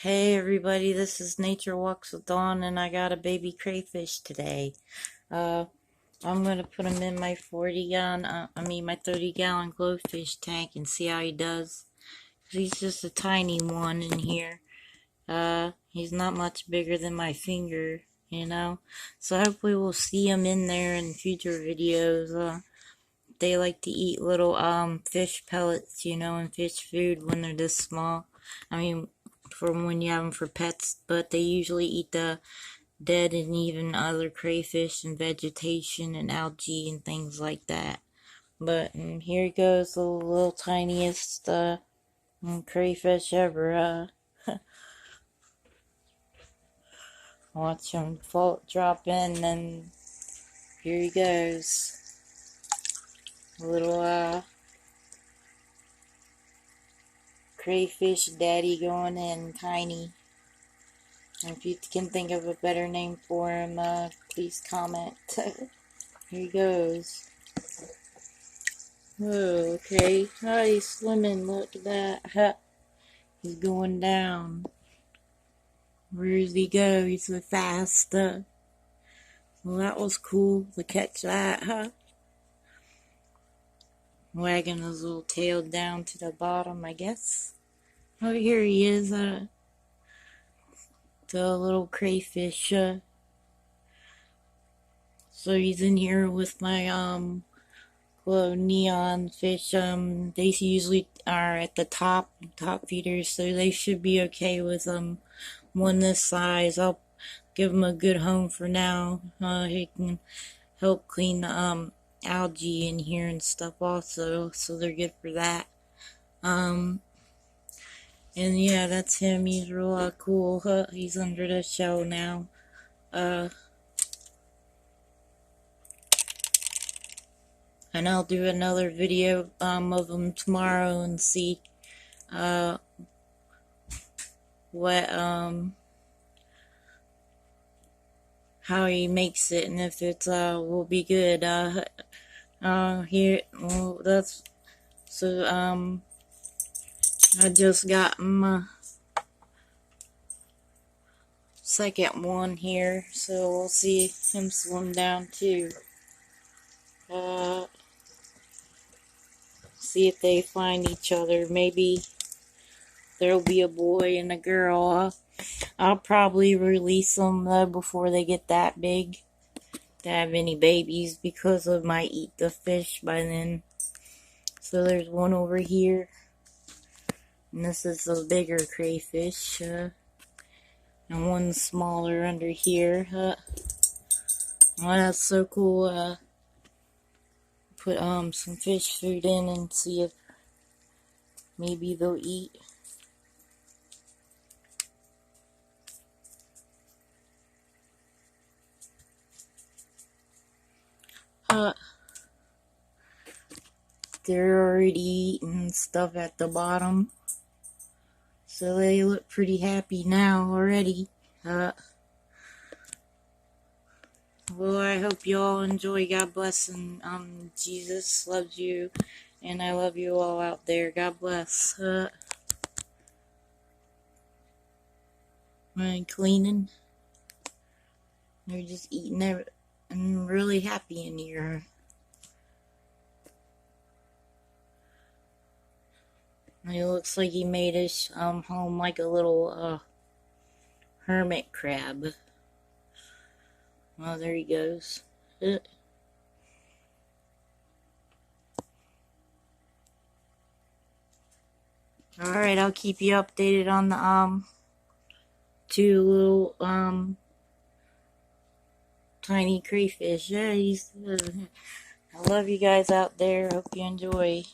Hey everybody, this is Nature Walks with Dawn, and I got a baby crayfish today. Uh, I'm gonna put him in my 30-gallon GloFish tank and see how he does. He's just a tiny one in here. He's not much bigger than my finger. So hopefully we'll see him in there in future videos. They like to eat little fish pellets, and fish food when they're this small. I mean, from when you have them for pets, but they usually eat the dead and even other crayfish and vegetation and algae and things like that. But here goes the little tiniest crayfish ever. Watch him drop in, and here he goes. A little crayfish daddy going in, tiny. And if you can think of a better name for him, please comment. Here he goes. Whoa, okay. Oh, he's swimming. Look at that. He's going down. Where does he go? He's so fast. Well, that was cool to catch that, Wagging his little tail down to the bottom, I guess. Oh, here he is. The little crayfish. So he's in here with my glow neon fish. They usually are at the top feeders, so they should be okay with one this size. I'll give him a good home for now. He can help clean the algae in here and stuff also, so they're good for that. And yeah, that's him. He's real cool. He's under the shell now. And I'll do another video of him tomorrow and see what how he makes it, and if it's will be good. That's so I just got my second one here, so we'll see him swim down too. See if they find each other. Maybe there'll be a boy and a girl. I'll probably release them before they get that big to have any babies, because I might eat the fish by then. So there's one over here, and this is a bigger crayfish, and one smaller under here. Oh, that's so cool. Put some fish food in and see if maybe they'll eat. They're already eating stuff at the bottom, so they look pretty happy now already. Well, I hope you all enjoy. God bless, and Jesus loves you, and I love you all out there. God bless. And cleaning. They're just eating it and really happy in here. And it looks like he made his home like a little hermit crab. Oh, there he goes. Alright, I'll keep you updated on the two little tiny crayfish. Yeah, I love you guys out there. Hope you enjoy.